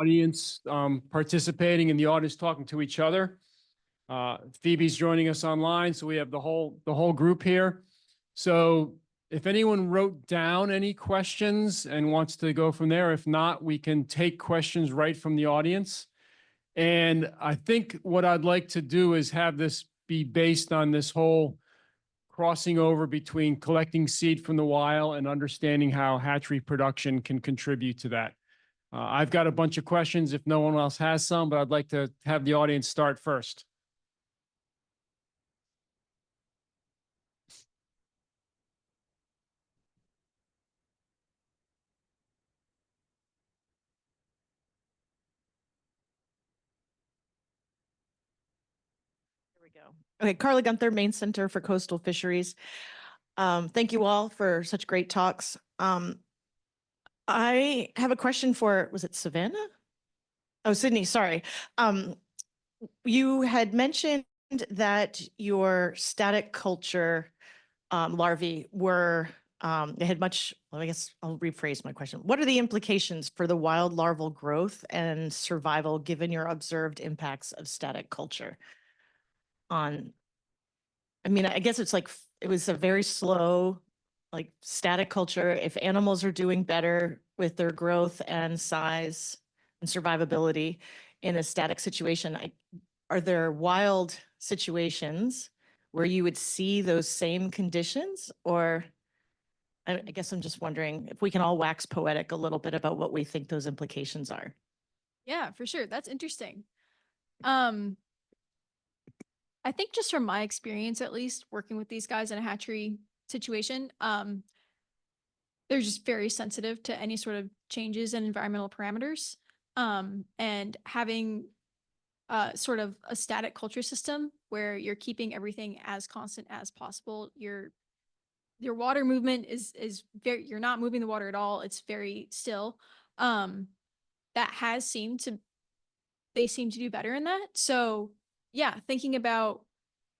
audience participating and the audience talking to each other. Phoebe's joining us online, so we have the whole group here. So if anyone wrote down any questions and wants to go from there, if not, we can take questions right from the audience. And I think what I'd like to do is have this be based on this whole crossing over between collecting seed from the wild and understanding how hatchery production can contribute to that. I've got a bunch of questions if no one else has some, but I'd like to have the audience start first. Here we go. Okay, Carla Gunther, Maine Center for Coastal Fisheries. Thank you all for such great talks. I have a question for, was it Savannah? Oh, Sydney, sorry. You had mentioned that your static culture larvae were, they had much, well, I guess I'll rephrase my question. What are the implications for the wild larval growth and survival given your observed impacts of static culture on, I mean, I guess it's like, it was a very slow, like static culture. If animals are doing better with their growth and size and survivability in a static situation, are there wild situations where you would see those same conditions? Or I guess I'm just wondering if we can all wax poetic a little bit about what we think those implications are. Yeah, for sure. That's interesting. I think just from my experience, at least working with these guys in a hatchery situation, they're just very sensitive to any sort of changes in environmental parameters. And having sort of a static culture system where you're keeping everything as constant as possible. Your water movement is very, you're not moving the water at all. It's very still. That has seemed to, they seem to do better in that. So yeah, thinking about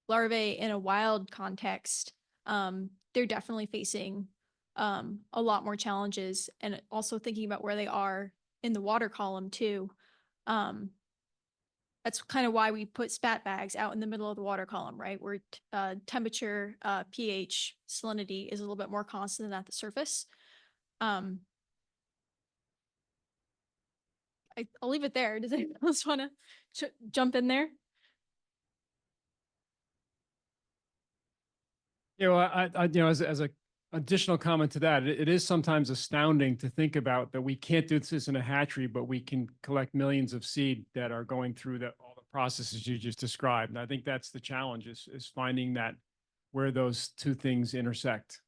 larvae in a wild context, they're definitely facing a lot more challenges, and also thinking about where they are in the water column too. That's kind of why we put spat bags out in the middle of the water column, right? Where temperature, pH, salinity is a little bit more constant than at the surface. I'll leave it there. Does anyone else want to jump in there? You know, as a additional comment to that, it is sometimes astounding to think about that we can't do this in a hatchery, but we can collect millions of seed that are going through all the processes you just described. And I think that's the challenge is finding that where those two things intersect.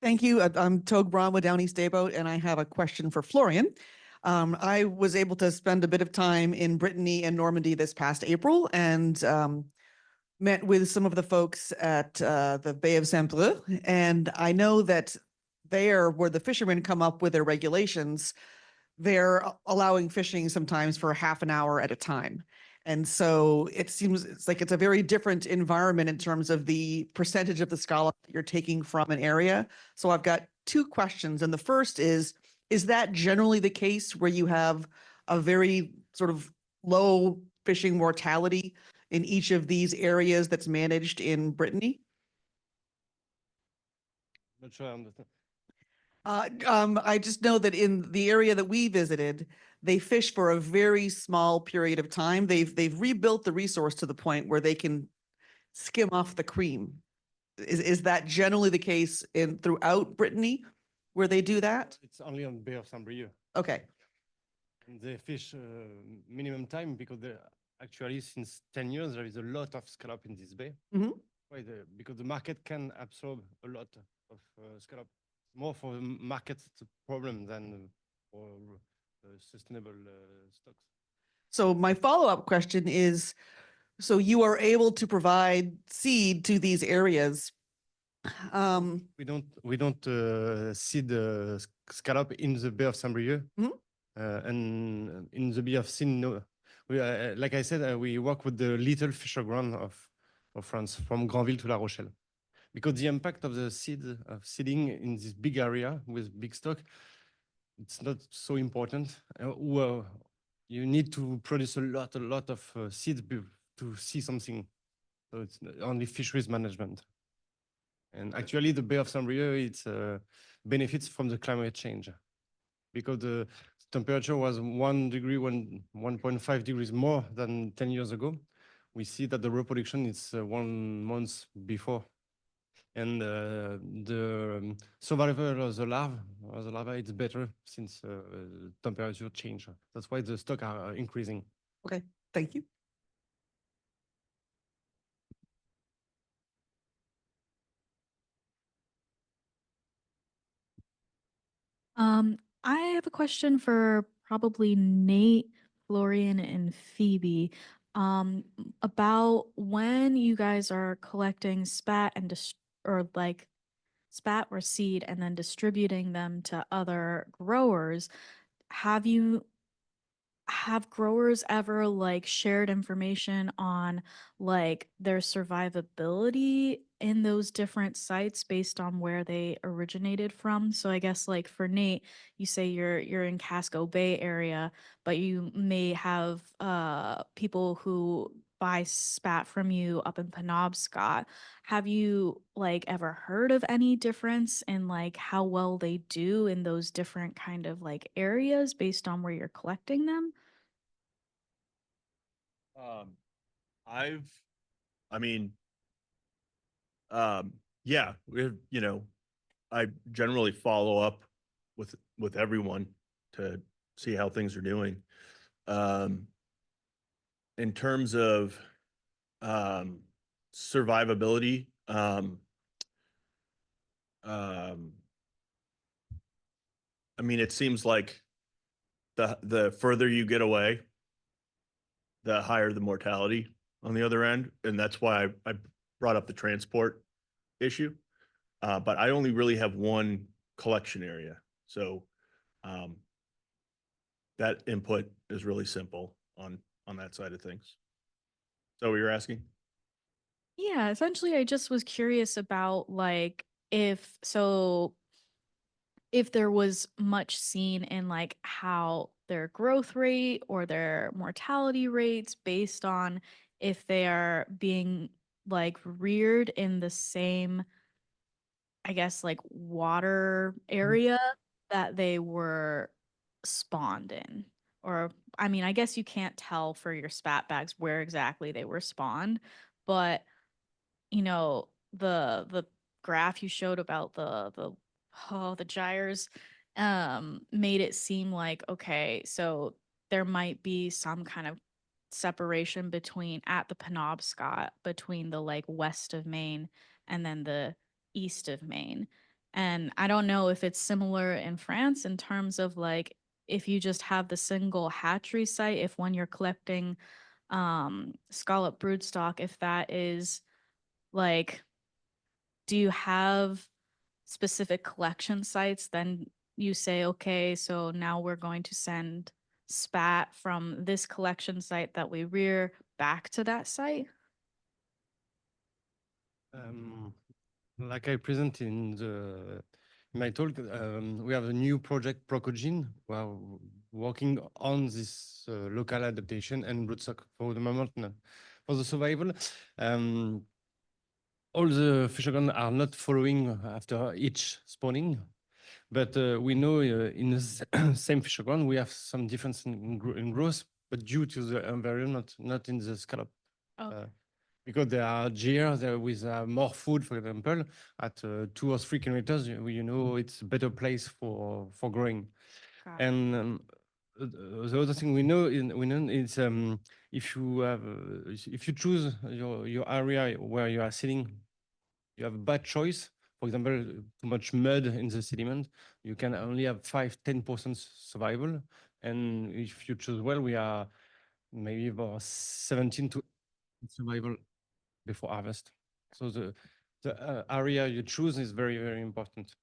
Thank you. I'm Togue Braun with Down East Dayboat, and I have a question for Florian. I was able to spend a bit of time in Brittany and Normandy this past April, and met with some of the folks at the Bay of Saint-Brieuc. And I know that there, where the fishermen come up with their regulations, they're allowing fishing sometimes for half an hour at a time. And so it seems it's like it's a very different environment in terms of the percentage of the scallop that you're taking from an area. So I've got two questions. And the first is that generally the case where you have a very sort of low fishing mortality in each of these areas that's managed in Brittany? Not sure I understand. I just know that in the area that we visited, they fish for a very small period of time. They've rebuilt the resource to the point where they can skim off the cream. Is that generally the case throughout Brittany where they do that? It's only on Bay of Saint-Brieuc. Okay. And they fish minimum time because actually since 10 years, there is a lot of scallop in this bay. Mm-hmm. Because the market can absorb a lot of scallop. More for the market problem than for sustainable stocks. So my follow-up question is, so you are able to provide seed to these areas. We don't seed the scallop in the Bay of Saint-Brieuc. Mm-hmm. And in the Bay of Seine, no. We, like I said, we work with the little fisher ground of France, from Granville to La Rochelle. because the impact of the seeding in this big area with big stock, it's not so important. Well, you need to produce a lot of seeds to see something. So it's only fisheries management. And actually, the Bay of Saint-Brieuc, it's benefits from the climate change because the temperature was 1 degree, 1.5 degrees more than 10 years ago. We see that the reproduction is 1 month before. And the survival of the larva, it's better since temperature change. That's why the stock are increasing. Okay, thank you. I have a question for probably Nate, Florian, and Phoebe. About when you guys are collecting spat and or like spat or seed and then distributing them to other growers, have growers ever like shared information on like their survivability in those different sites based on where they originated from? So I guess like for Nate, you say you're in Casco Bay area, but you may have people who buy spat from you up in Penobscot. Have you like ever heard of any difference in like how well they do in those different kind of like areas based on where you're collecting them? Um, I mean, yeah, I generally follow up with everyone to see how things are doing. Um, in terms of survivability, I mean, it seems like the further you get away, the higher the mortality on the other end, and that's why I brought up the transport issue. But I only really have one collection area, so that input is really simple on that side of things. So what you're asking? Yeah, essentially, I just was curious about like if there was much seen in like how their growth rate or their mortality rates based on if they are being like reared in the same, I guess, like water area that they were spawned in. Or, I mean, I guess you can't tell for your spat bags where exactly they were spawned, but the graph you showed about the gyres made it seem like, okay, so there might be some kind of separation between at the Penobscot between the like west of Maine and then the east of Maine. And I don't know if it's similar in France in terms of like if you just have the single hatchery site, if when you're collecting scallop broodstock, if that is like, do you have specific collection sites? Then you say, okay, so now we're going to send spat from this collection site that we rear back to that site? Like I present in my talk, we have a new project, Procogene. We are working on this local adaptation and broodstock for the moment. For the survival, all the fishermen are not following after each spawning, but we know in the same fisher ground we have some difference in growth, but due to the environment, not in the scallop. Okay. Because there are years with more food, for example, at 2 or 3 kilometers, it's a better place for growing. Got it. And the other thing we know is if you choose your area where you are sitting, you have a bad choice. For example, too much mud in the sediment, you can only have 5-10% survival. And if you choose well, we are maybe about 17 to survival before harvest. So the area you choose is very, very important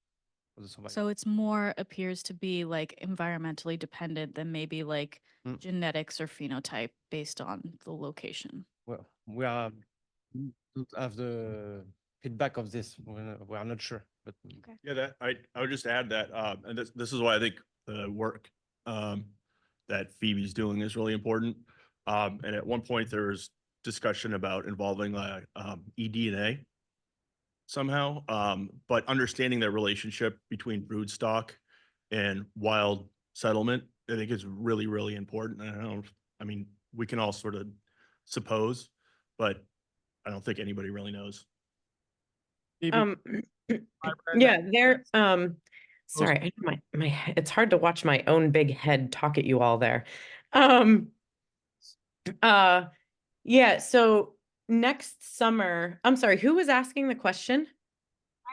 for the survival. So it's more appears to be like environmentally dependent than maybe like genetics or phenotype based on the location. Well, we don't have the feedback of this. We are not sure, but Yeah, that, I would just add that, and this is why I think the work, that Phoebe's doing is really important. And at one point there was discussion about involving, eDNA somehow, but understanding that relationship between brood stock and wild settlement, I think is really, really important. And I mean, we can all sort of suppose, but I don't think anybody really knows. Phoebe, Um, library yeah, there, sorry, Post- I know it's hard to watch my own big head talk at you all there. Um, yeah, so next summer, I'm sorry, who was asking the question?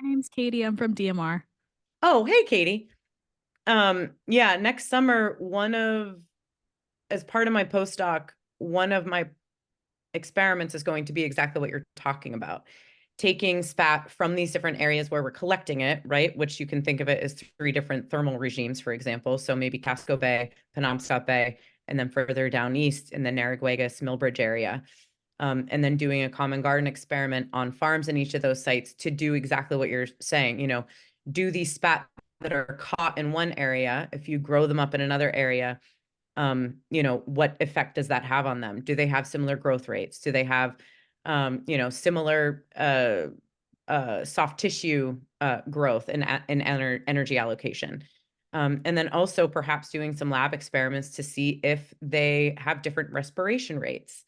My name's Katie. I'm from DMR. Oh, hey, Katie. Yeah, next summer, as part of my postdoc, one of my experiments is going to be exactly what you're talking about. Taking spat from these different areas where we're collecting it, right? Which you can think of it as 3 different thermal regimes, for example. So maybe Casco Bay, Penobscot Bay, and then further down east in the Narragansett Millbridge area. And then doing a common garden experiment on farms in each of those sites to do exactly what you're saying, do these spat that are caught in one area, if you grow them up in another area, what effect does that have on them? Do they have similar growth rates? Do they have, similar soft tissue growth and energy allocation? And then also perhaps doing some lab experiments to see if they have different respiration rates.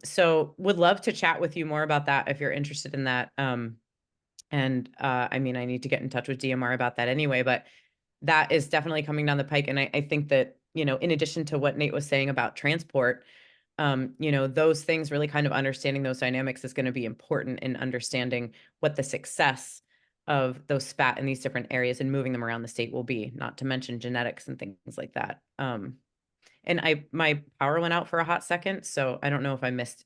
So would love to chat with you more about that if you're interested in that. I mean, I need to get in touch with DMR about that anyway, but that is definitely coming down the pike. And I think that, in addition to what Nate was saying about transport, those things, really kind of understanding those dynamics is going to be important in understanding what the success of those spat in these different areas and moving them around the state will be, not to mention genetics and things like that. And my power went out for a hot second, so I don't know if I missed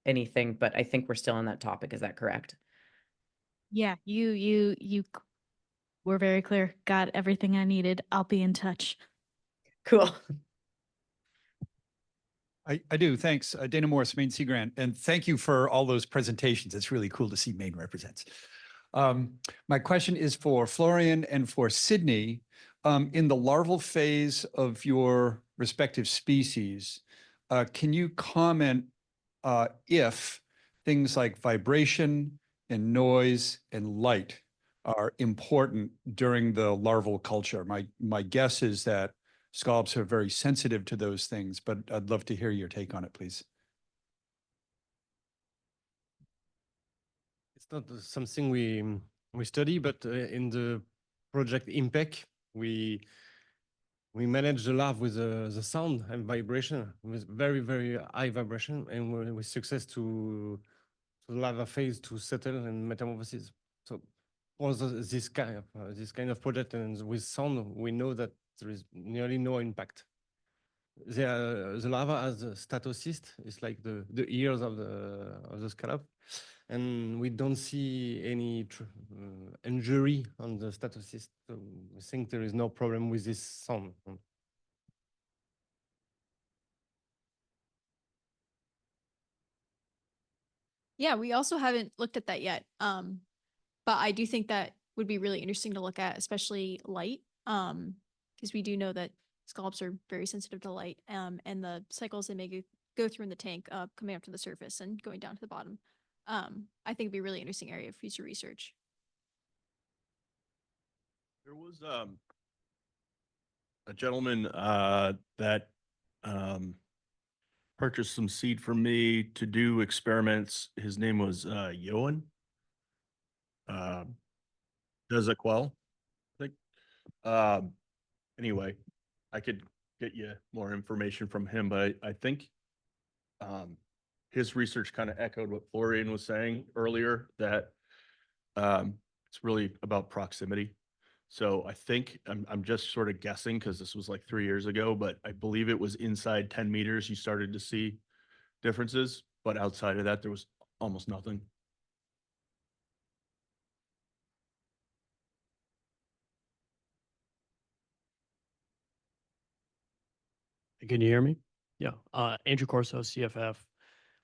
anything, but I think we're still on that topic. Is that correct? Yeah, you were very clear. Got everything I needed. I'll be in touch. Cool. I do. Thanks. Dana Morris, Maine Sea Grant. And thank you for all those presentations. It's really cool to see Maine represents. My question is for Florian and for Sydney. In the larval phase of your respective species, can you comment if things like vibration and noise and light are important during the larval culture? My guess is that scallops are very sensitive to those things, but I'd love to hear your take on it, please. it's not something we study, but in the project IMPEC, we manage the larva with the sound and vibration with very, very high vibration, and with success to the larva phase to settle and metamorphosis. So for this kind of project and with sound, we know that there is nearly no impact. The larva has a statocyst. It's like the ears of the scallop, and we don't see any injury on the statocyst. So we think there is no problem with this sound. Yeah, we also haven't looked at that yet. But I do think that would be really interesting to look at, especially light. Because we do know that scallops are very sensitive to light. And the cycles they may go through in the tank, coming up to the surface and going down to the bottom. I think it'd be a really interesting area of future research. There was a gentleman that purchased some seed from me to do experiments. His name was Johan. Does it well? I think. Anyway, I could get you more information from him, but I think his research kind of echoed what Florian was saying earlier, that it's really about proximity. So I think I'm just sort of guessing because this was like 3 years ago, but I believe it was inside 10 meters you started to see differences, but outside of that, there was almost nothing. Can you hear me? Yeah. Andrew Corso, CFF.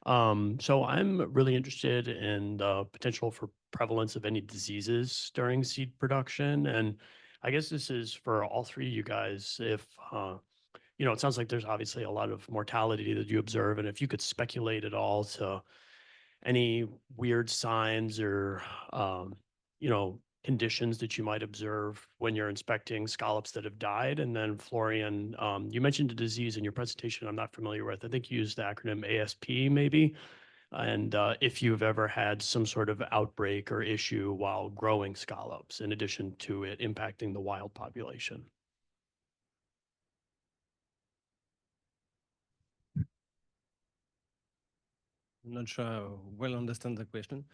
So I'm really interested in the potential for prevalence of any diseases during seed production. And I guess this is for all three of you guys. If, it sounds like there's obviously a lot of mortality that you observe. And if you could speculate at all to any weird signs or, conditions that you might observe when you're inspecting scallops that have died. And then Florian, you mentioned a disease in your presentation I'm not familiar with. I think you used the acronym ASP maybe. And if you've ever had some sort of outbreak or issue while growing scallops, in addition to it impacting the wild population. I'm not sure I well understand the question.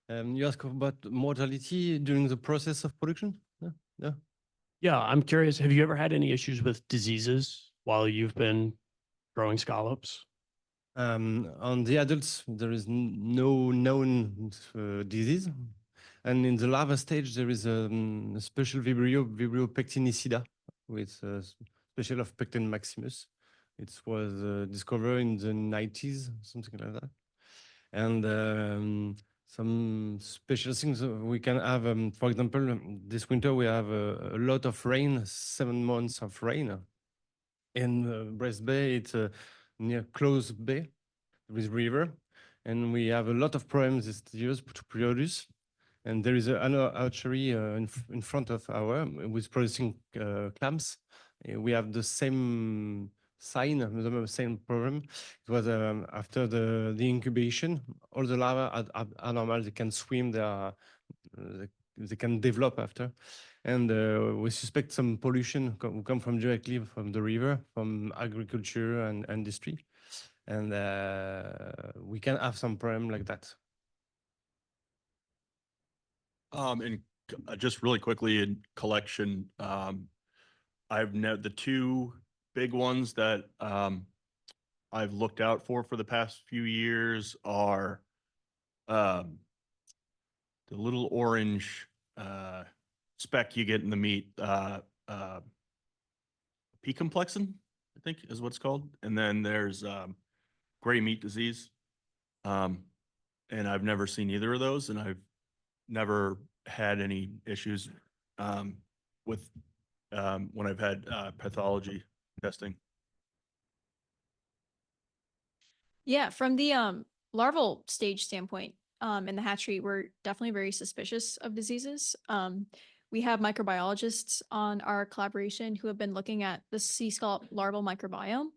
You ask about mortality during the process of production? Yeah. Yeah, I'm curious, have you ever had any issues with diseases while you've been growing scallops? On the adults, there is no known disease. And in the larva stage, there is a special Vibrio pectinicida with special of Pecten maximus. It was discovered in the 90s, something like that. And some special things we can have, for example, this winter we have a lot of rain, 7 months of rain. In Brest Bay, it's near Close Bay with river. And we have a lot of problems this year to produce. And there is another hatchery in front of our with producing clams. We have the same sign, the same problem. It was after the incubation, all the larvae are normal. They can swim. They can develop after. And we suspect some pollution come from directly from the river, from agriculture and industry. And we can have some problem like that. Just really quickly in collection, I've the two big ones that I've looked out for the past few years are the little orange speck you get in the meat, P-complexin, I think is what it's called. And then there's gray meat disease. And I've never seen either of those, and I've never had any issues with when I've had pathology testing. Yeah, from the larval stage standpoint, in the hatchery, we're definitely very suspicious of diseases. We have microbiologists on our collaboration who have been looking at the sea scallop larval microbiome.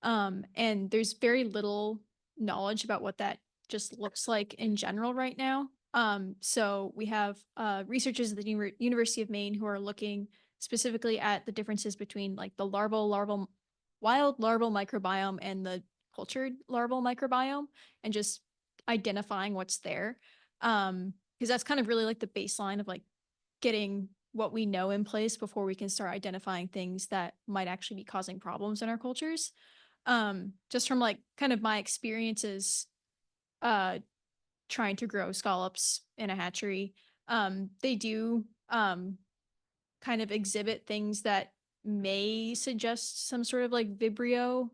And there's very little knowledge about what that just looks like in general right now. So we have researchers at the University of Maine who are looking specifically at the differences between like the wild larval microbiome and the cultured larval microbiome, and just identifying what's there. Because that's kind of really like the baseline of like getting what we know in place before we can start identifying things that might actually be causing problems in our cultures. Just from like kind of my experiences trying to grow scallops in a hatchery, they do kind of exhibit things that may suggest some sort of like Vibrio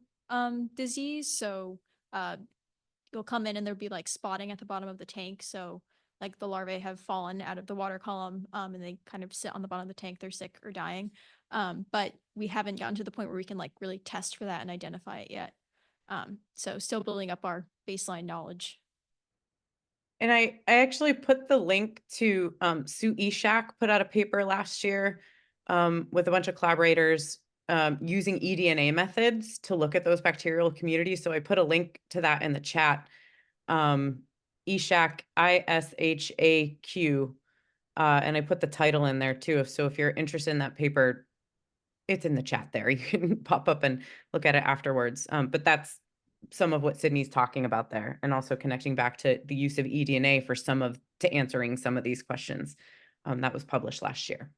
disease. So you'll come in and there'll be like spotting at the bottom of the tank. So like the larvae have fallen out of the water column and they kind of sit on the bottom of the tank. They're sick or dying. But we haven't gotten to the point where we can like really test for that and identify it yet. So still building up our baseline knowledge. And I actually put the link to Sue Eshak put out a paper last year with a bunch of collaborators using eDNA methods to look at those bacterial communities. So I put a link to that in the chat. Ishaq, ISHAQ, and I put the title in there too. So if you're interested in that paper, it's in the chat there. You can pop up and look at it afterwards. But that's some of what Sydney's talking about there, and also connecting back to the use of eDNA for answering some of these questions. That was published last year.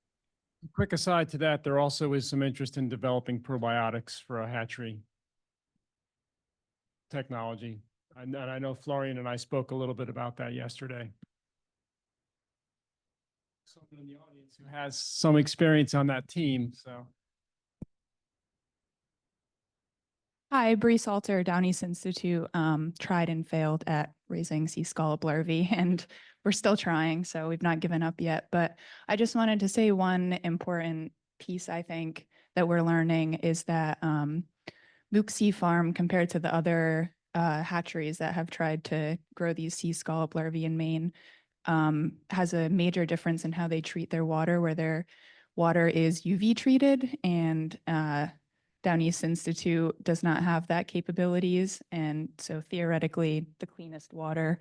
Quick aside to that, there also is some interest in developing probiotics for a hatchery technology. And I know Florian and I spoke a little bit about that yesterday. Someone in the audience who has some experience on that team, so. Hi, Bree Salter, Down East Institute, tried and failed at raising sea scallop larvae, and we're still trying, so we've not given up yet. But I just wanted to say one important piece I think that we're learning is that Luke Sea Farm, compared to the other hatcheries that have tried to grow these sea scallop larvae in Maine, has a major difference in how they treat their water, where their water is UV treated, and Down East Institute does not have that capabilities. And so theoretically, the cleanest water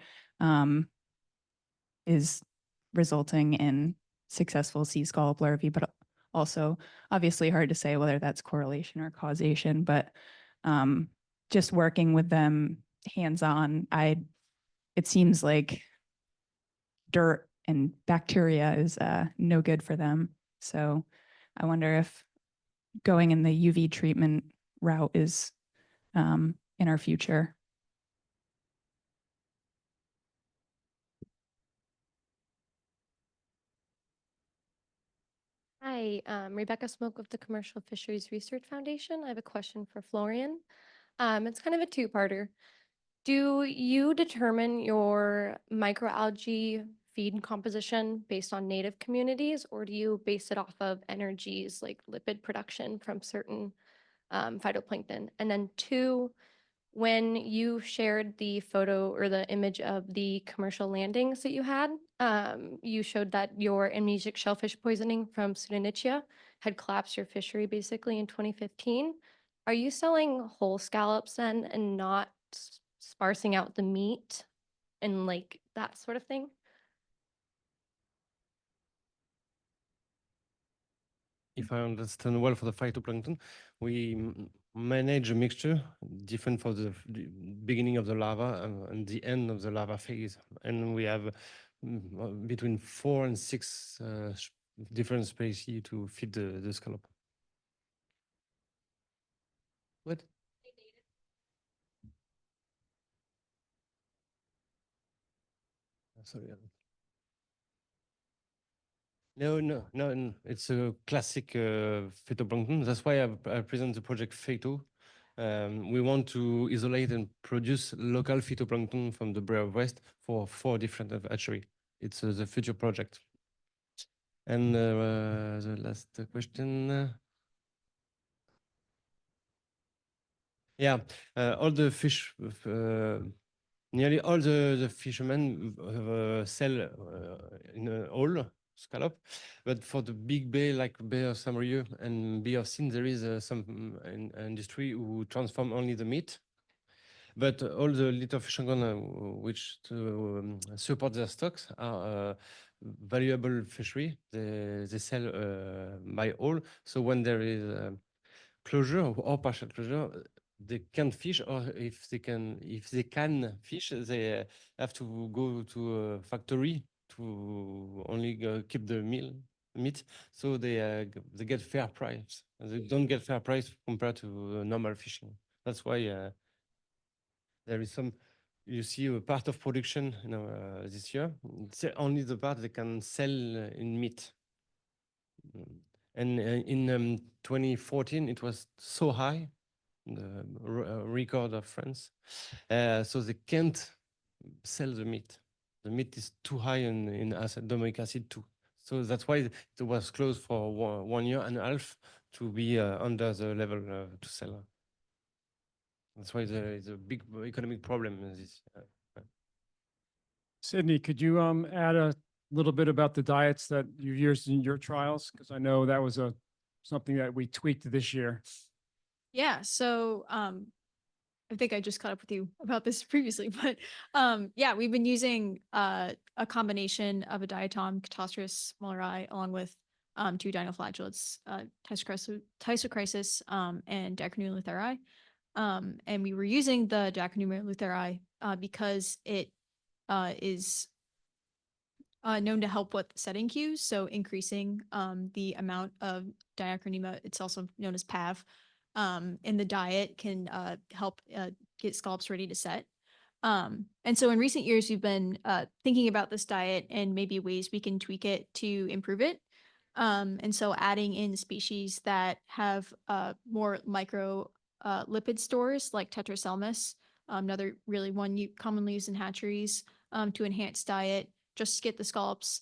is resulting in successful sea scallop larvae, but also obviously hard to say whether that's correlation or causation. But just working with them hands-on, it seems like dirt and bacteria is no good for them. So I wonder if going in the UV treatment route is in our future. Hi, Rebecca Smoke with the Commercial Fisheries Research Foundation. I have a question for Florian. It's kind of a two-parter. Do you determine your microalgae feed composition based on native communities, or do you base it off of energies like lipid production from certain phytoplankton? And then two, when you shared the photo or the image of the commercial landings that you had, you showed that your amnesic shellfish poisoning from Pseudonychia had collapsed your fishery basically in 2015. Are you selling whole scallops then and not sparsing out the meat and like that sort of thing? If I understand well, for the phytoplankton, we manage a mixture different for the beginning of the larva and the end of the larva phase. And we have between 4 and 6 different species to feed the scallop. What? Sorry. No. It's a classic phytoplankton. That's why I present the project Phyto. We want to isolate and produce local phytoplankton from the Bay of West for 4 different hatchery. It's the future project. And the last question. Yeah, all the fish, nearly all the fishermen sell in a whole scallop, but for the big bay like Bay of Saint-Brieuc and Bay of Seine, there is some industry who transform only the meat. But all the little fishing which to support their stocks are valuable fishery. They sell by all. So when there is closure or partial closure, they can't fish, or if they can fish, they have to go to a factory to only keep the meat. So they get fair price. They don't get fair price compared to normal fishing. That's why there is some. You see a part of production, this year. It's only the part they can sell in meat. And in 2014, it was so high, the record of France. So they can't sell the meat. The meat is too high in domic acid too. So that's why it was closed for 1 year and a half to be under the level to sell. That's why there is a big economic problem in this. Sydney, could you add a little bit about the diets that you used in your trials? Because I know that was something that we tweaked this year. Yeah, so I think I just caught up with you about this previously, but yeah, we've been using a combination of a diatom, Catastris mulleri, along with 2 dinoflagellates, Tysochrysis and Dacronyma lutheri. And we were using the Dacronyma lutheri because it is known to help with setting cues, so increasing the amount of Diacronyma, it's also known as PAV, in the diet can help get scallops ready to set. And so in recent years, we've been thinking about this diet and maybe ways we can tweak it to improve it. And so adding in species that have more micro lipid stores like Tetraselmis, another really one you commonly used in hatcheries, to enhance diet, just to get the scallops,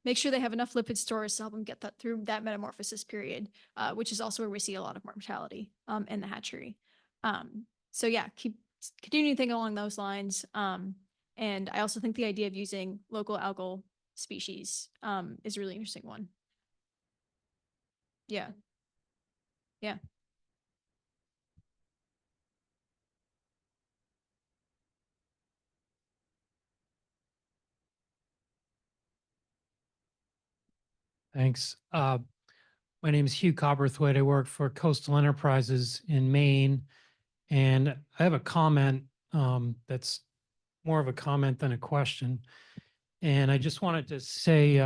make sure they have enough lipid stores to help them get that through that metamorphosis period, which is also where we see a lot of mortality, in the hatchery. So yeah, continuing to think along those lines. And I also think the idea of using local algal species, is a really interesting one. Yeah. Yeah. Thanks. My name is Hugh Copperthwaite. I work for Coastal Enterprises in Maine. And I have a comment that's more of a comment than a question. And I just wanted to say,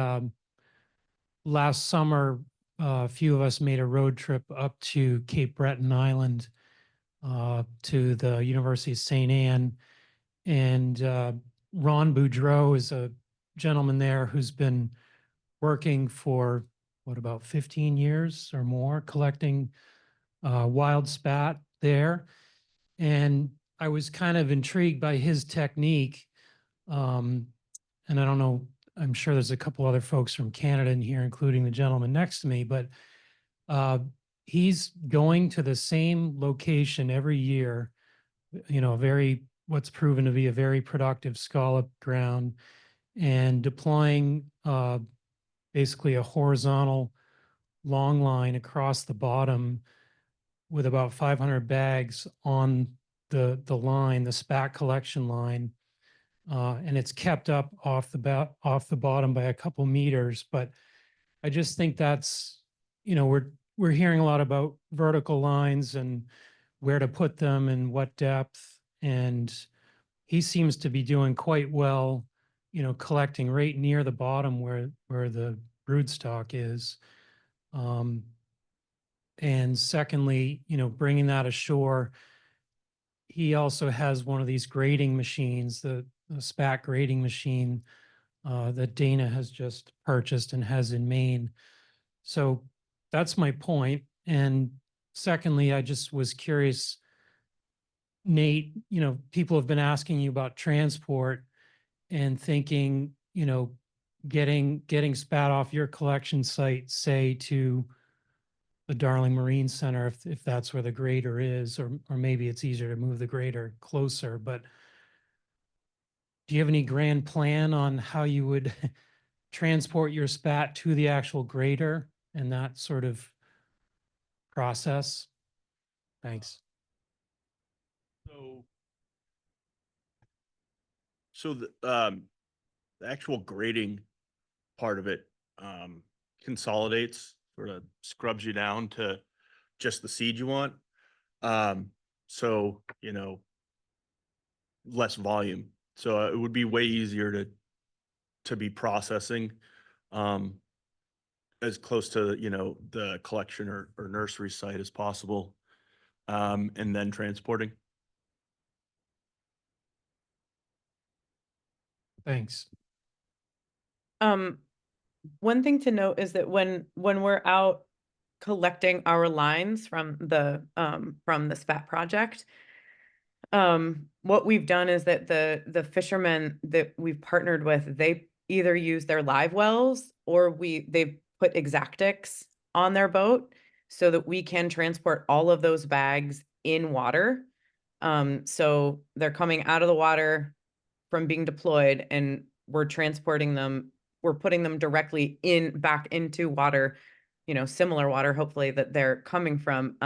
last summer, a few of us made a road trip up to Cape Breton Island to the University of St. Anne. And Ron Boudreau is a gentleman there who's been working for, what, about 15 years or more, collecting wild spat there. And I was kind of intrigued by his technique. And I don't know, I'm sure there's a couple other folks from Canada in here, including the gentleman next to me, but he's going to the same location every year, you know, what's proven to be a very productive scallop ground, and deploying basically a horizontal long line across the bottom with about 500 bags on the line, the spat collection line. And it's kept up off the bottom by a couple meters. But I just think that's, you know, we're hearing a lot about vertical lines and where to put them and what depth. And he seems to be doing quite well, you know, collecting right near the bottom where the broodstock is. And secondly, you know, bringing that ashore, he also has one of these grading machines, the spat grading machine that Dana has just purchased and has in Maine. So that's my point. And secondly, I just was curious, Nate, you know, people have been asking you about transport and thinking, you know, getting spat off your collection site, say, to the Darling Marine Center, if that's where the grader is, or maybe it's easier to move the grader closer. But do you have any grand plan on how you would transport your spat to the actual grader and that sort of process? Thanks. So the actual grading part of it consolidates, sort of scrubs you down to just the seed you want. So, you know, less volume. So it would be way easier to be processing as close to, you know, the collection or nursery site as possible, and then transporting. Thanks. One thing to note is that when we're out collecting our lines from the spat project, what we've done is that the fishermen that we've partnered with, they either use their live wells or they've put Exactix on their boat so that we can transport all of those bags in water. So they're coming out of the water from being deployed, and we're transporting them. We're putting them directly back into water, you know, similar water, hopefully, that they're coming from,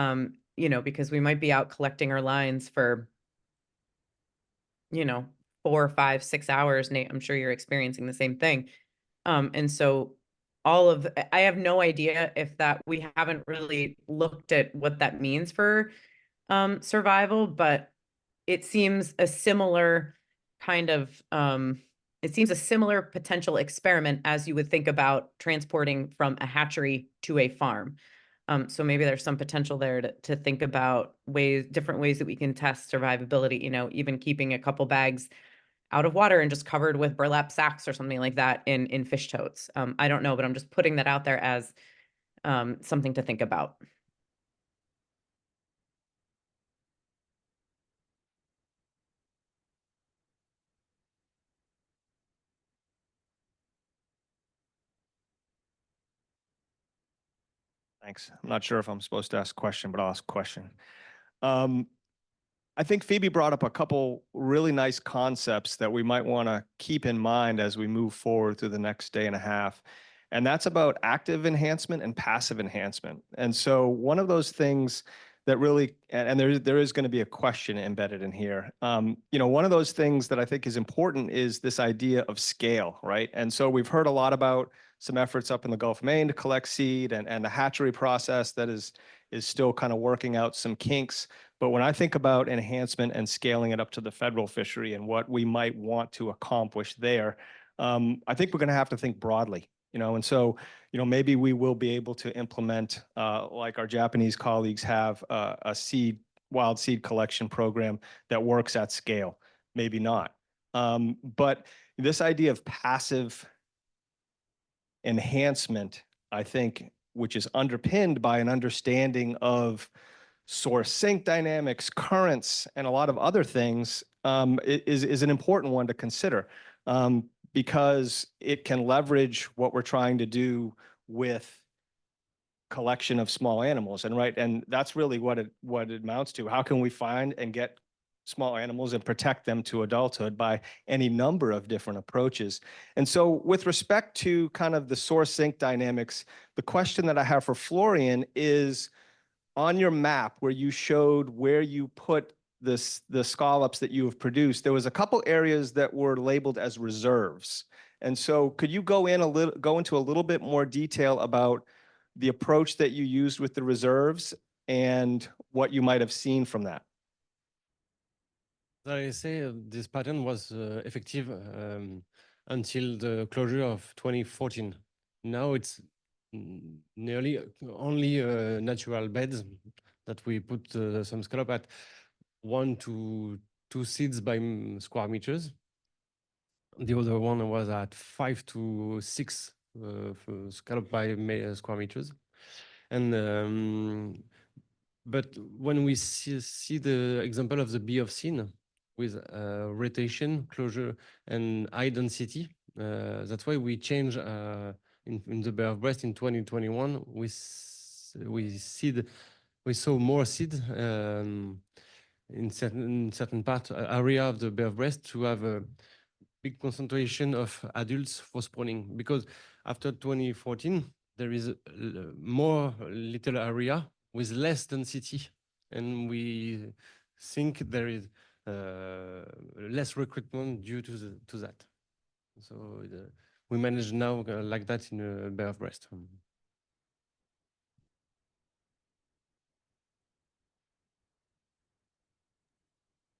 you know, because we might be out collecting our lines for, you know, 4, 5, 6 hours. Nate, I'm sure you're experiencing the same thing. And so I have no idea we haven't really looked at what that means for survival, but it seems a similar kind of, it seems a similar potential experiment as you would think about transporting from a hatchery to a farm. So maybe there's some potential there to think about different ways that we can test survivability, you know, even keeping a couple bags out of water and just covered with burlap sacks or something like that in fish totes. I don't know, but I'm just putting that out there as something to think about. Thanks. I'm not sure if I'm supposed to ask a question, but I'll ask a question. I think Phoebe brought up a couple really nice concepts that we might want to keep in mind as we move forward through the next day and a half. And that's about active enhancement and passive enhancement. And so one of those things that really, and there is going to be a question embedded in here. One of those things that I think is important is this idea of scale, right? And so we've heard a lot about some efforts up in the Gulf of Maine to collect seed and the hatchery process that is still kind of working out some kinks. But when I think about enhancement and scaling it up to the federal fishery and what we might want to accomplish there, I think we're going to have to think broadly. And so, maybe we will be able to implement, like our Japanese colleagues have, a wild seed collection program that works at scale. Maybe not. But this idea of passive enhancement, I think, which is underpinned by an understanding of source sink dynamics, currents, and a lot of other things, is an important one to consider. Because it can leverage what we're trying to do with collection of small animals. And that's really what it amounts to. How can we find and get small animals and protect them to adulthood by any number of different approaches? And so with respect to kind of the source sink dynamics, the question that I have for Florian is, on your map where you showed where you put the scallops that you have produced, there was a couple areas that were labeled as reserves. And so could you go into a little bit more detail about the approach that you used with the reserves and what you might have seen from that? As I say, this pattern was effective until the closure of 2014. Now it's nearly only natural beds that we put some scallop at 1 to 2 seeds by square meters. The other one was at 5 to 6 scallop by square meters. And but when we see the example of the Bee of Sin with rotation, closure, and high density, that's why we change in the Bay of Brest in 2021. We saw more seed in certain area of the Bay of Brest to have a big concentration of adults for spawning, because after 2014 there is more little area with less density, and we think there is less recruitment due to that. So we manage now like that in the Bay of Brest.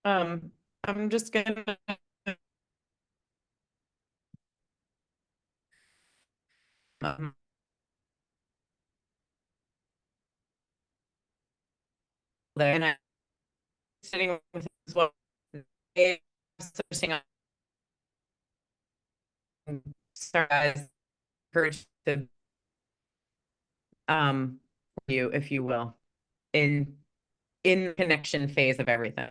I'm just gonna there, and I'm sitting with as well. Encourage to you, if you will, in connection phase of everything.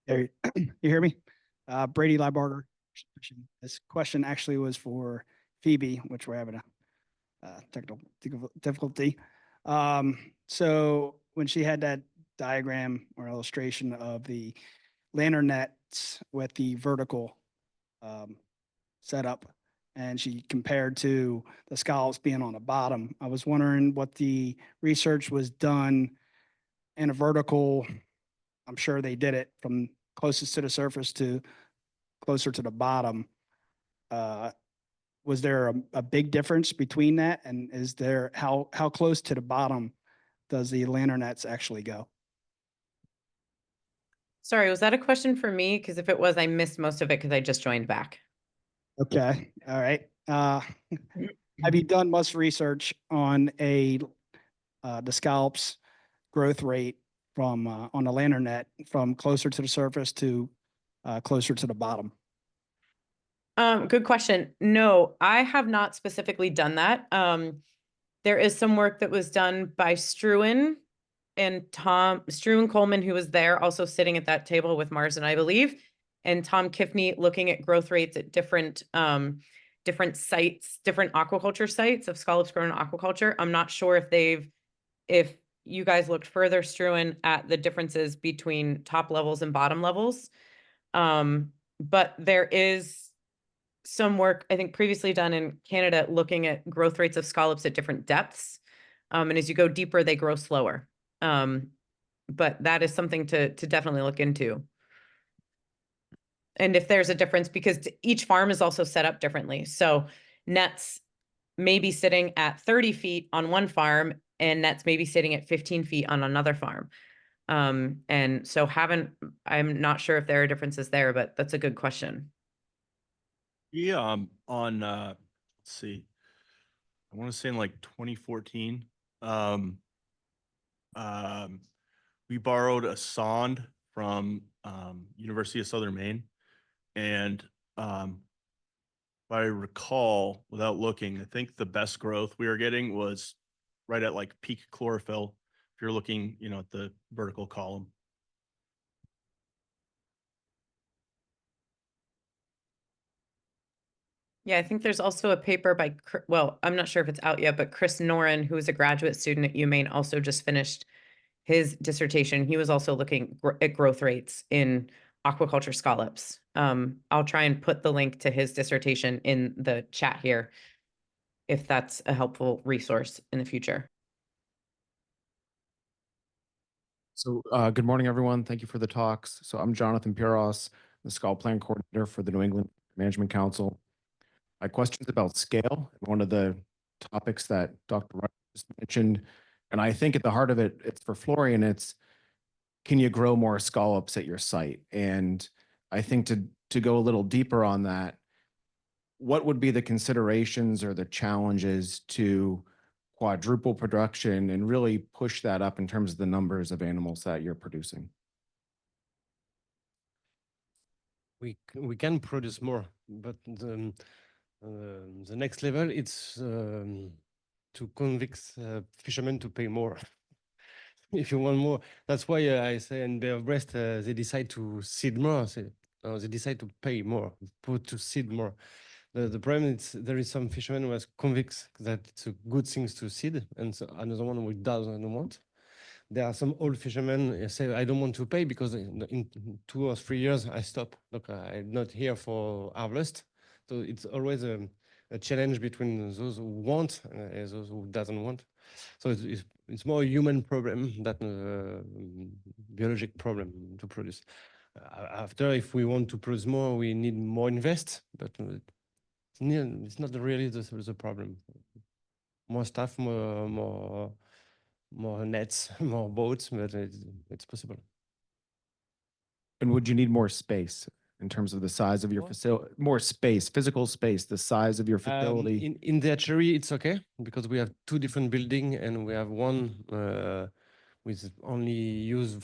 There, you hear me? Brady Liebarger. This question actually was for Phoebe, which we're having a technical difficulty. So when she had that diagram or illustration of the lantern nets with the vertical setup, and she compared to the scallops being on the bottom, I was wondering what the research was done in a vertical. I'm sure they did it from closest to the surface to closer to the bottom. Was there a big difference between that? And is there, how close to the bottom does the lantern nets actually go? Sorry, was that a question for me? Because if it was, I missed most of it because I just joined back. Okay, all right. Have you done much research on the scallops growth rate from on the lantern net from closer to the surface to closer to the bottom? Good question. No, I have not specifically done that. There is some work that was done by Struan and Struan Coleman, who was there also sitting at that table with Marsden, I believe, and Tom Kifney looking at growth rates at different sites, different aquaculture sites of scallops grown in aquaculture. I'm not sure if you guys looked further, Struan, at the differences between top levels and bottom levels. But there is some work, I think, previously done in Canada looking at growth rates of scallops at different depths. And as you go deeper, they grow slower. But that is something to definitely look into. And if there's a difference, because each farm is also set up differently. So nets may be sitting at 30 feet on one farm and nets may be sitting at 15 feet on another farm. And so I'm not sure if there are differences there, but that's a good question. Yeah, let's see, I want to say in like 2014, we borrowed a sond from University of Southern Maine, and if I recall, without looking, I think the best growth we were getting was right at like peak chlorophyll. If you're looking, at the vertical column. Yeah, I think there's also a paper by, well, I'm not sure if it's out yet, but Chris Noren, who is a graduate student at UMaine, also just finished his dissertation. He was also looking at growth rates in aquaculture scallops. I'll try and put the link to his dissertation in the chat here, if that's a helpful resource in the future. So good morning, everyone. Thank you for the talks. So I'm Jonathan Piros, the Scallop Plan Coordinator for the New England Management Council. My question's about scale, one of the topics that Dr. Rush just mentioned. And I think at the heart of it, it's for Florian, it's can you grow more scallops at your site? And I think to go a little deeper on that, what would be the considerations or the challenges to quadruple production and really push that up in terms of the numbers of animals that you're producing? We can produce more, but the next level it's to convince fishermen to pay more. If you want more, that's why I say in Bay of Brest they decide to seed more. They decide to pay more, to seed more. The problem is there is some fishermen who are convinced that it's a good thing to seed, and so another one who doesn't want. There are some old fishermen who say, I don't want to pay because in 2 or 3 years I stop. Look, I'm not here for harvest. So it's always a challenge between those who want and those who doesn't want. So it's more a human problem than a biologic problem to produce. After, if we want to produce more, we need more invest, but it's not really the problem. More staff, more nets, more boats, but it's possible. And would you need more space in terms of the size of your facility? More space, physical space, the size of your facility? In the hatchery, it's okay because we have 2 different buildings and we have one with only used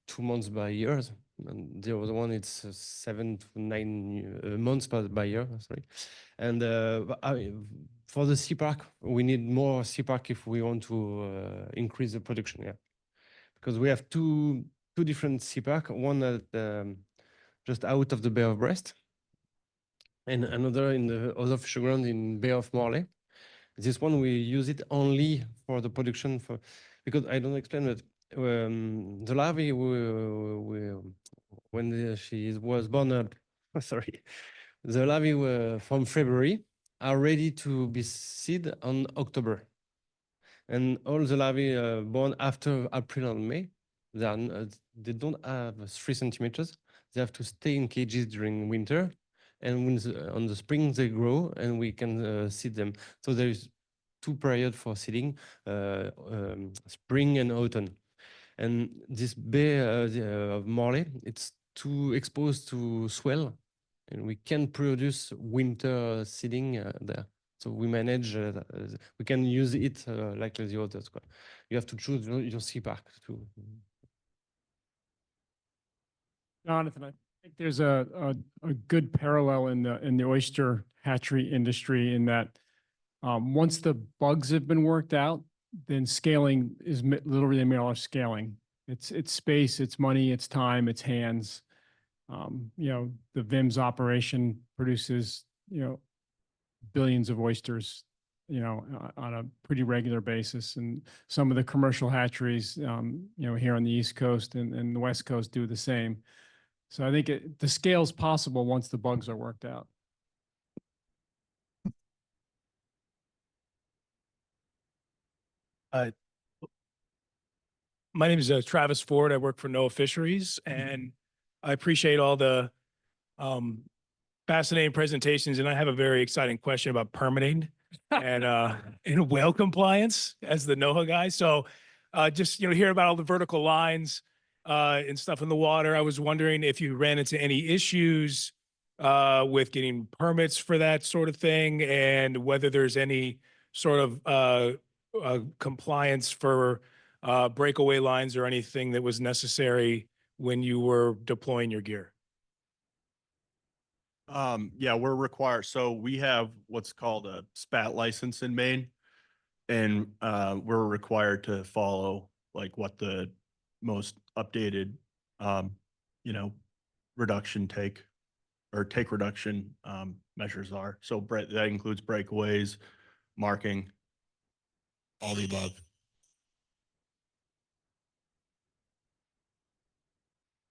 2 months by year. And the other one, it's 7 to 9 months by year, sorry. And for the sea park, we need more sea park if we want to increase the production, yeah. Because we have two different sea park, one at just out of the Bay of Brest, and another in the other fisher ground in Bay of Morlaix. This one, we use it only for the production because I don't explain it. The larvae, when she was born, sorry, the larvae were from February are ready to be seed on October. And all the larvae born after April and May, they don't have 3 centimeters. They have to stay in cages during winter. And on the spring, they grow and we can seed them. So there is 2 periods for seeding, spring and autumn. And this Bay of Morlaix, it's too exposed to swell, and we can produce winter seeding there. So we manage, we can use it like the others. You have to choose your sea park too. Jonathan, I think there's a good parallel in the oyster hatchery industry in that Once the bugs have been worked out, then scaling is literally a matter of scaling. It's space, it's money, it's time, it's hands. The VIMS operation produces, billions of oysters, on a pretty regular basis. And some of the commercial hatcheries, here on the East Coast and the West Coast do the same. So I think the scale's possible once the bugs are worked out. My name is Travis Ford. I work for NOAA Fisheries, and I appreciate all the fascinating presentations. And I have a very exciting question about permitting and whale compliance as the NOAA guy. So just hear about all the vertical lines and stuff in the water. I was wondering if you ran into any issues with getting permits for that sort of thing, and whether there's any sort of compliance for breakaway lines or anything that was necessary when you were deploying your gear. Yeah, we're required. So we have what's called a SPAT license in Maine, and we're required to follow like what the most updated, reduction take reduction measures are. So that includes breakaways, marking, all the above.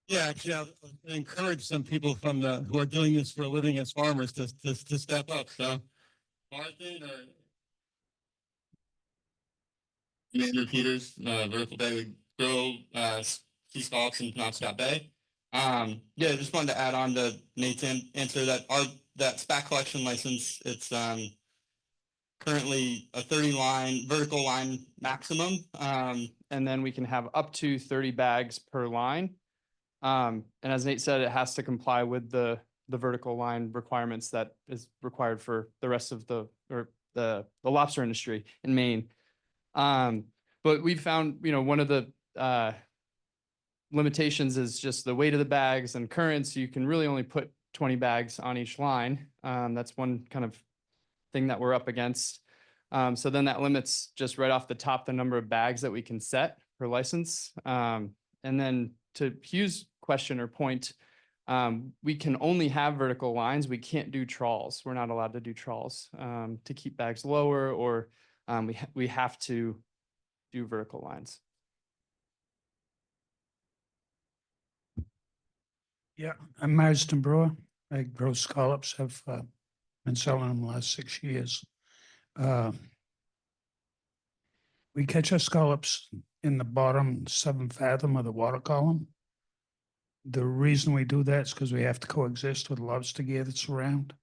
Yeah, actually, I encourage some people who are doing this for a living as farmers to step up. So, Martin or Commander Peters, vertical bay would grow sea scallops in Penobscot Bay. Yeah, just wanted to add on to Nate's answer that that SPAT collection license, it's currently a 30 vertical line maximum. And then we can have up to 30 bags per line. And as Nate said, it has to comply with the vertical line requirements that is required for the rest of the lobster industry in Maine. But we found, one of the limitations is just the weight of the bags and currents. You can really only put 20 bags on each line. That's one kind of thing that we're up against. So then that limits just right off the top the number of bags that we can set per license. And then to Hugh's question or point, we can only have vertical lines. We can't do trawls. We're not allowed to do trawls to keep bags lower, or we have to do vertical lines. Yeah, I'm Marston Brewer. I grow scallops. Have been selling them the last 6 years. We catch our scallops in the bottom 7 fathom of the water column. The reason we do that is because we have to coexist with lobster gear that's around,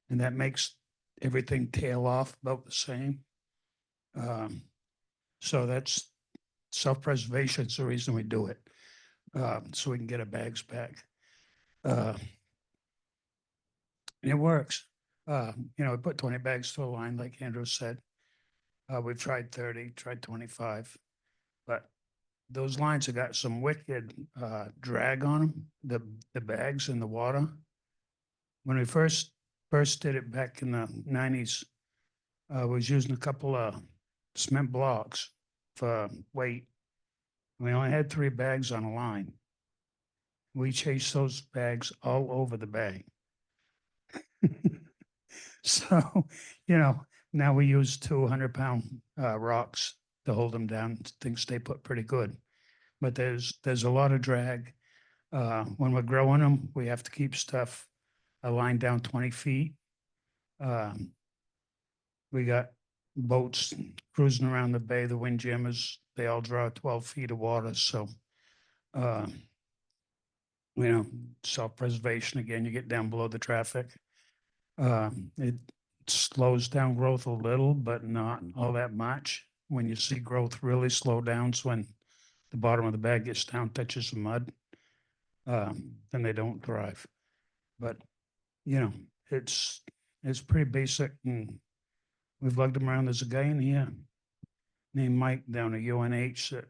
and that makes everything tail off about the same. So that's self-preservation. It's the reason we do it, so we can get our bags back. And it works. We put 20 bags to a line, like Andrew said. We've tried 30, tried 25, but those lines have got some wicked drag on them, the bags in the water. When we first did it back in the 90s, I was using a couple of cement blocks for weight. We only had 3 bags on a line. We chased those bags all over the bay. So, now we use 200-pound rocks to hold them down. Things stay put pretty good. But there's a lot of drag. When we're growing them, we have to keep stuff a line down 20 feet. We got boats cruising around the bay, the windjammers, they all draw 12 feet of water. So, self-preservation, again, you get down below the traffic. It slows down growth a little, but not all that much. When you see growth really slow down, it's when the bottom of the bag gets down, touches the mud, then they don't thrive. But, it's pretty basic, and we've lugged them around. There's a guy in here named Mike down at UNH that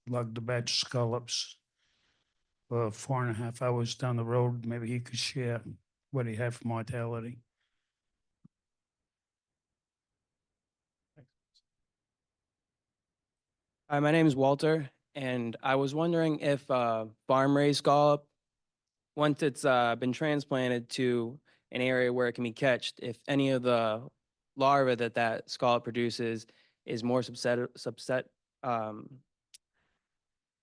lugged a batch of scallops for 4.5 hours down the road. Maybe he could share what he had for mortality. Hi, my name is Walter, and I was wondering if farm raised scallop, once it's been transplanted to an area where it can be catched, if any of the larvae that scallop produces is more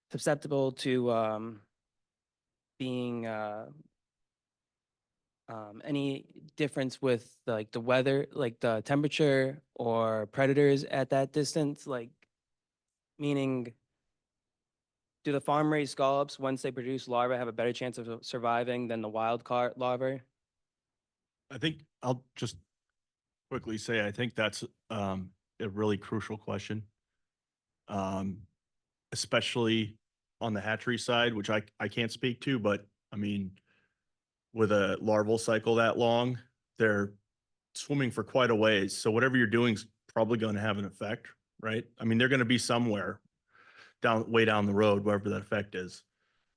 susceptible to being any difference with like the weather, like the temperature or predators at that distance, like meaning do the farm raised scallops, once they produce larvae, have a better chance of surviving than the wild caught larvae? I think I'll just quickly say, I think that's a really crucial question. Especially on the hatchery side, which I can't speak to, but I mean, with a larval cycle that long, they're swimming for quite a ways. So whatever you're doing is probably going to have an effect, right? I mean, they're going to be somewhere way down the road, wherever that effect is.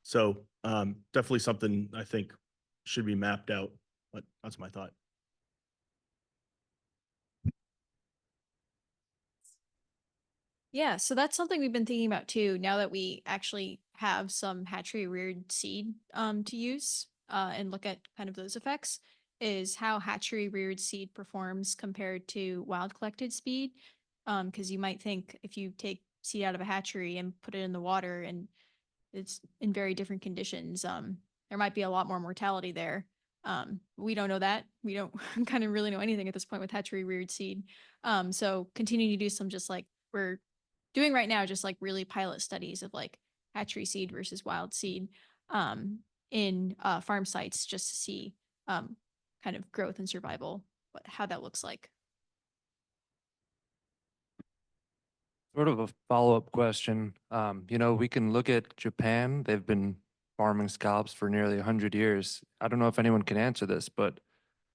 So definitely something I think should be mapped out, but that's my thought. Yeah, so that's something we've been thinking about too, now that we actually have some hatchery reared seed to use and look at kind of those effects, is how hatchery reared seed performs compared to wild collected seed. Because you might think if you take seed out of a hatchery and put it in the water and it's in very different conditions, there might be a lot more mortality there. We don't know that. We don't kind of really know anything at this point with hatchery reared seed. So continuing to do some just like we're doing right now, just like really pilot studies of like hatchery seed versus wild seed in farm sites just to see kind of growth and survival, how that looks like. Sort of a follow-up question. We can look at Japan. They've been farming scallops for nearly 100 years. I don't know if anyone can answer this, but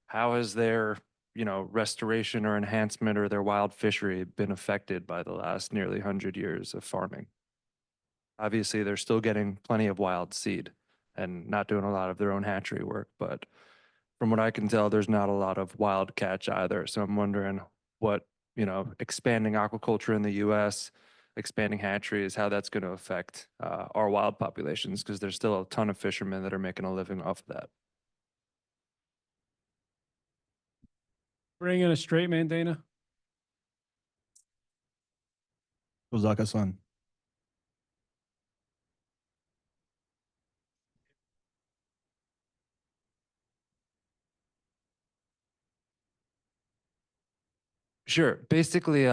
how has their, restoration or enhancement or their wild fishery been affected by the last nearly 100 years of farming? Obviously, they're still getting plenty of wild seed and not doing a lot of their own hatchery work, but from what I can tell, there's not a lot of wild catch either. So I'm wondering what expanding aquaculture in the US, expanding hatcheries, how that's going to affect our wild populations, because there's still a ton of fishermen that are making a living off of that. Bring in a straight man, Dana. Ozaka-san. Sure. Basically,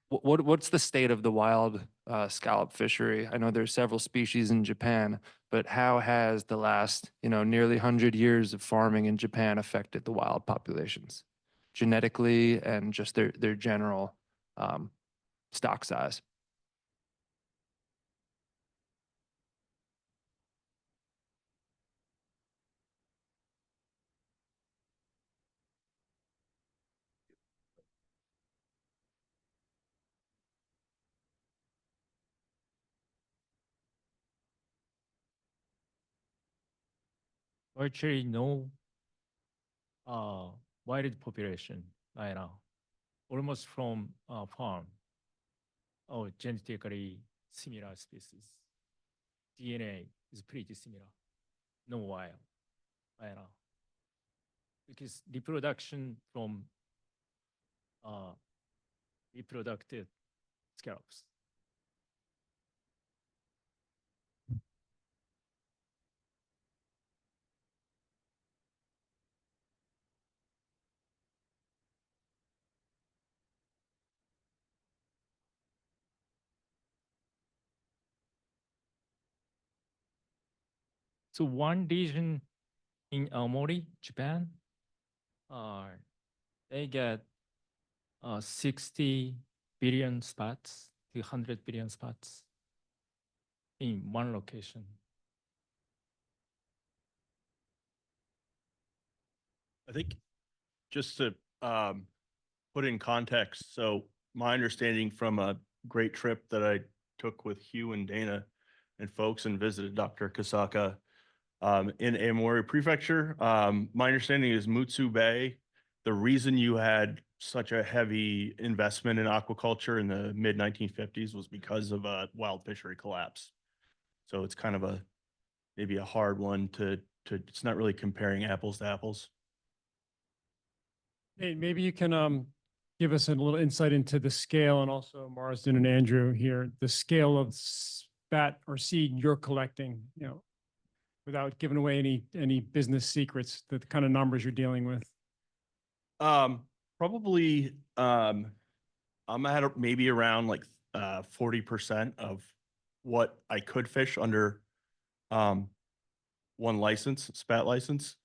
what's the state of the wild scallop fishery? I know there's several species in Japan, but how has the last, nearly 100 years of farming in Japan affected the wild populations, genetically and just their general stock size? Virtually no wild population right now, almost from farm or genetically similar species. DNA is pretty similar, no wild right now. Because reproduction from reproductive scallops. So one region in Aomori, Japan, they get 60 billion spots to 100 billion spots in one location. I think just to put in context, so my understanding from a great trip that I took with Hugh and Dana and folks and visited Dr. Kasaka in Aomori Prefecture, my understanding is Mutsu Bay, the reason you had such a heavy investment in aquaculture in the mid 1950s was because of a wild fishery collapse. So it's kind of maybe a hard one it's not really comparing apples to apples. Hey, maybe you can give us a little insight into the scale, and also Marsden and Andrew here, the scale of spat or seed you're collecting, without giving away any business secrets, the kind of numbers you're dealing with. Probably, I'm at maybe around like 40% of what I could fish under one license, spat license,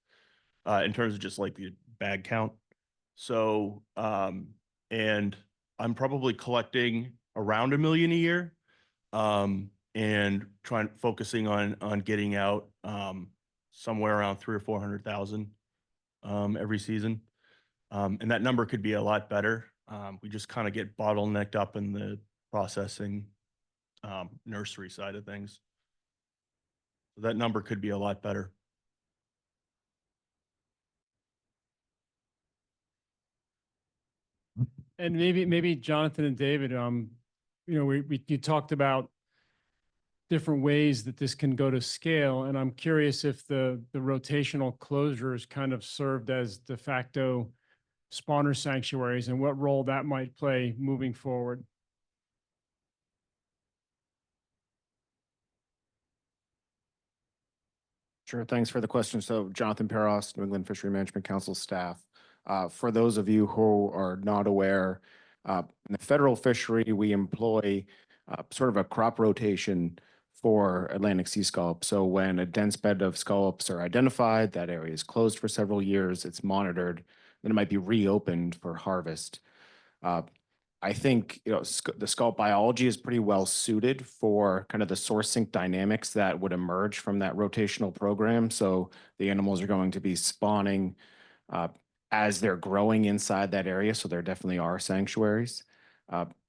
in terms of just like the bag count. So, and I'm probably collecting around 1 million a year, and focusing on getting out somewhere around 300,000 or 400,000 every season. And that number could be a lot better. We just kind of get bottlenecked up in the processing nursery side of things. So that number could be a lot better. And maybe Jonathan and David, you talked about different ways that this can go to scale, and I'm curious if the rotational closures kind of served as de facto spawner sanctuaries and what role that might play moving forward. Sure, thanks for the question. So Jonathan Peros, New England Fishery Management Council staff. For those of you who are not aware, in the federal fishery, we employ sort of a crop rotation for Atlantic sea scallops. So when a dense bed of scallops are identified, that area is closed for several years, it's monitored, then it might be reopened for harvest. I think the scallop biology is pretty well suited for kind of the source sink dynamics that would emerge from that rotational program. So the animals are going to be spawning as they're growing inside that area. So there definitely are sanctuaries.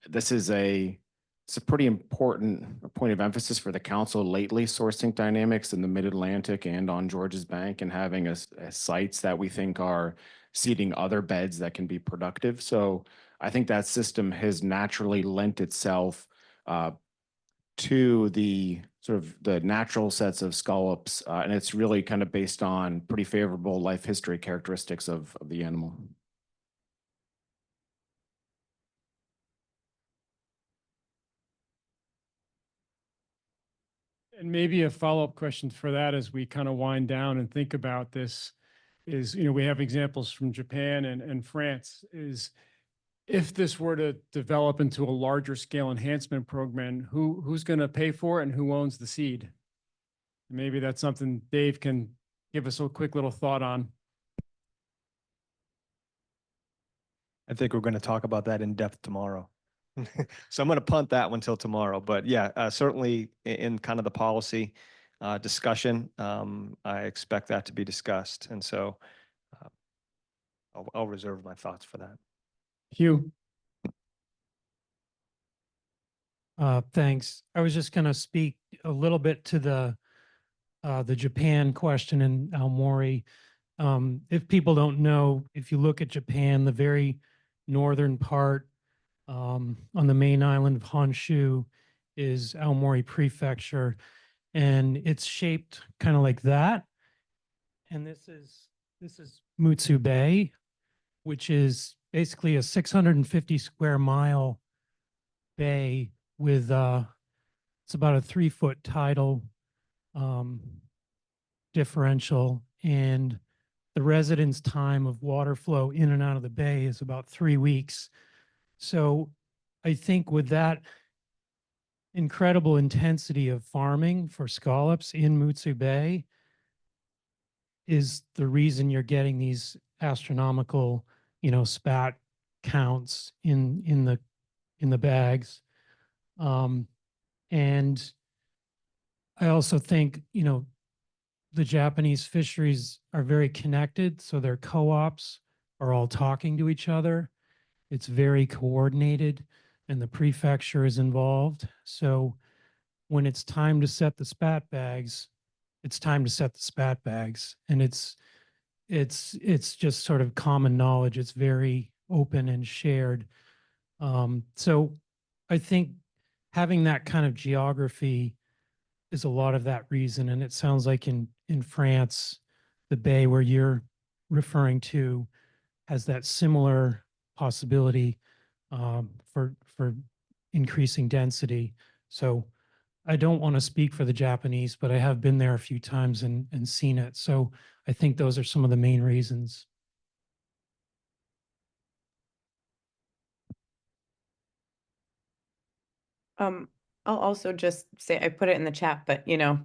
This is it's a pretty important point of emphasis for the council lately, source sink dynamics in the Mid-Atlantic and on Georges Bank, and having sites that we think are seeding other beds that can be productive. So I think that system has naturally lent itself to the sort of the natural sets of scallops, and it's really kind of based on pretty favorable life history characteristics of the animal. And maybe a follow-up question for that as we kind of wind down and think about this is, we have examples from Japan and France, is if this were to develop into a larger scale enhancement program, who's going to pay for it and who owns the seed? Maybe that's something Dave can give us a quick little thought on. I think we're going to talk about that in depth tomorrow. So I'm going to punt that one till tomorrow. But yeah, certainly in kind of the policy discussion, I expect that to be discussed. And so I'll reserve my thoughts for that. Hugh. Thanks. I was just going to speak a little bit to the Japan question in Aomori. If people don't know, if you look at Japan, the very northern part on the main island of Honshu is Aomori Prefecture, and it's shaped kind of like that. And this is Mutsu Bay, which is basically a 650 square mile bay with it's about a 3-foot tidal differential, and the residence time of water flow in and out of the bay is about 3 weeks. So I think with that incredible intensity of farming for scallops in Mutsu Bay is the reason you're getting these astronomical, spat counts in the bags. And I also think, the Japanese fisheries are very connected. So their co-ops are all talking to each other. It's very coordinated, and the prefecture is involved. So when it's time to set the spat bags, it's time to set the spat bags. And it's just sort of common knowledge. It's very open and shared. So I think having that kind of geography is a lot of that reason. And it sounds like in France, the bay where you're referring to has that similar possibility for increasing density. So I don't want to speak for the Japanese, but I have been there a few times and seen it. So I think those are some of the main reasons. I'll also just say, I put it in the chat, but you know,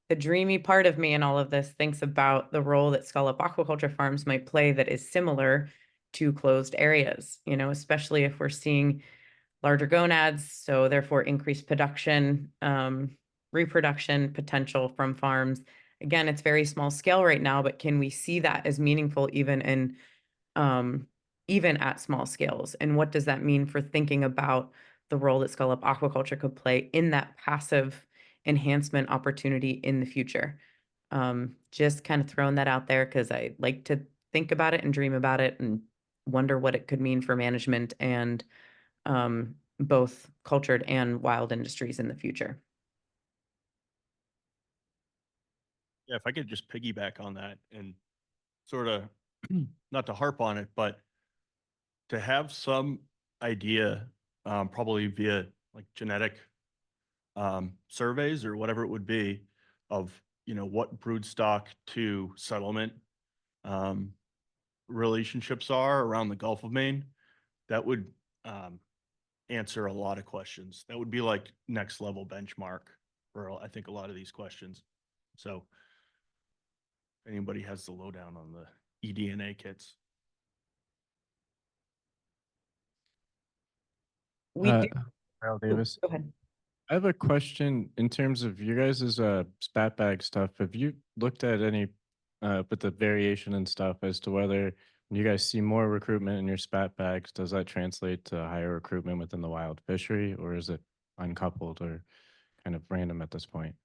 the dreamy part of me in all of this thinks about the role that scallop aquaculture farms might play that is similar to closed areas, you know, especially if we're seeing larger gonads, so therefore increased production, reproduction potential from farms. Again, it's very small scale right now, but can we see that as meaningful even in even at small scales? And what does that mean for thinking about the role that scallop aquaculture could play in that passive enhancement opportunity in the future? Just kind of throwing that out there because I like to think about it and dream about it and wonder what it could mean for management and both cultured and wild industries in the future. Yeah, if I could just piggyback on that and sort of, not to harp on it, but to have some idea, probably via like genetic surveys or whatever it would be, of, you know, what broodstock to settlement relationships are around the Gulf of Maine, that would answer a lot of questions. That would be like next level benchmark for, I think, a lot of these questions. So if anybody has the lowdown on the eDNA kits. We do. Kyle Oh, Davis. go ahead. I have a question in terms of your guys' spat bag stuff. Have you looked at any with the variation and stuff as to whether when you guys see more recruitment in your spat bags, does that translate to higher recruitment within the wild fishery, or is it uncoupled or kind of random at this point?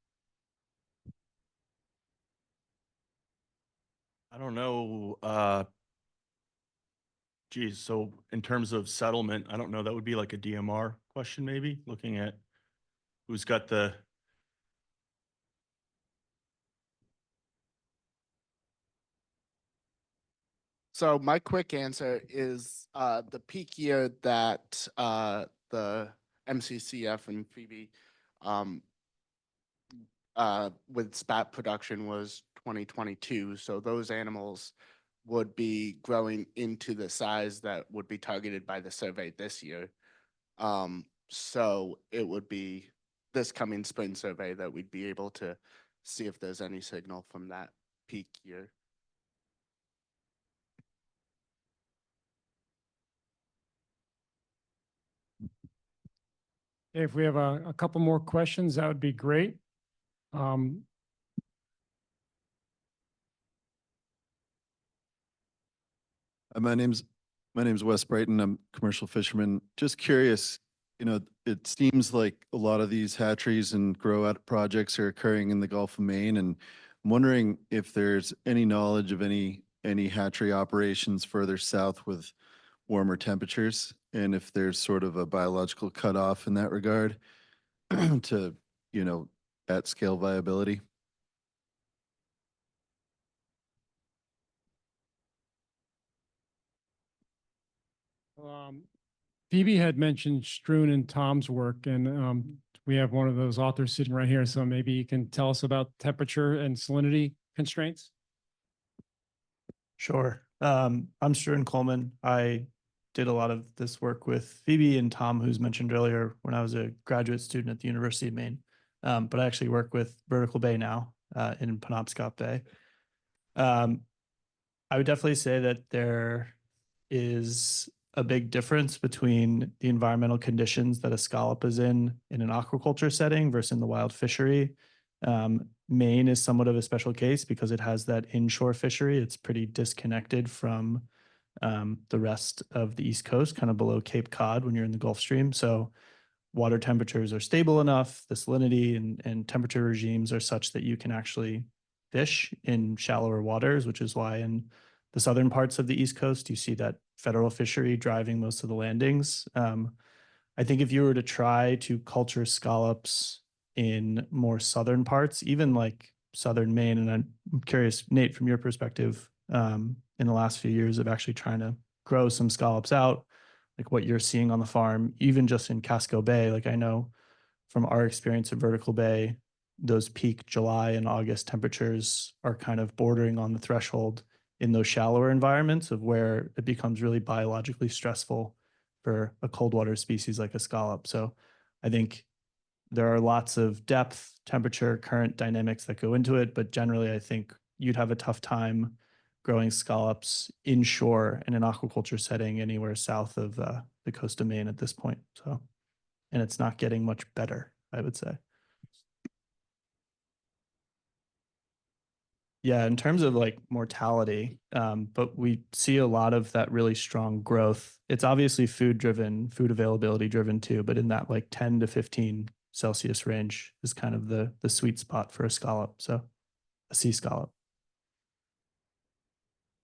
I don't know. Geez, so in terms of settlement, I don't know, that would be like a DMR question, maybe, looking at who's got the. So my quick answer is the peak year that the MCCF and Phoebe with spat production was 2022. So those animals would be growing into the size that would be targeted by the survey this year. So it would be this coming spring survey that we'd be able to see if there's any signal from that peak year. If we have a couple more questions, that would be great. My name's Wes Brighton. I'm a commercial fisherman. Just curious, you know, it seems like a lot of these hatcheries and grow out projects are occurring in the Gulf of Maine, and I'm wondering if there's any knowledge of any hatchery operations further south with warmer temperatures, and if there's sort of a biological cutoff in that regard to, you know, at scale viability. Phoebe had mentioned Struan and Tom's work, and we have one of those authors sitting right here. So maybe you can tell us about temperature and salinity constraints. Sure. I'm Struan Coleman. I did a lot of this work with Phoebe and Tom, who's mentioned earlier, when I was a graduate student at the University of Maine. But I actually work with Vertical Bay now in Penobscot Bay. I would definitely say that there is a big difference between the environmental conditions that a scallop is in an aquaculture setting versus in the wild fishery. Maine is somewhat of a special case because it has that inshore fishery. It's pretty disconnected from the rest of the East Coast, kind of below Cape Cod when you're in the Gulf Stream. So water temperatures are stable enough, the salinity and temperature regimes are such that you can actually fish in shallower waters, which is why in the southern parts of the East Coast, you see that federal fishery driving most of the landings. I think if you were to try to culture scallops in more southern parts, even like southern Maine, and I'm curious, Nate, from your perspective, in the last few years of actually trying to grow some scallops out, like what you're seeing on the farm, even just in Casco Bay, like I know from our experience at Vertical Bay, those peak July and August temperatures are kind of bordering on the threshold in those shallower environments of where it becomes really biologically stressful for a cold water species like a scallop. So I think there are lots of depth, temperature, current dynamics that go into it, but generally I think you'd have a tough time growing scallops inshore in an aquaculture setting anywhere south of the coast of Maine at this point. So, and it's not getting much better, I would say. Yeah, in terms of like mortality, but we see a lot of that really strong growth. It's obviously food driven, food availability driven too, but in that like 10 to 15 Celsius range is kind of the sweet spot for a scallop. So a sea scallop.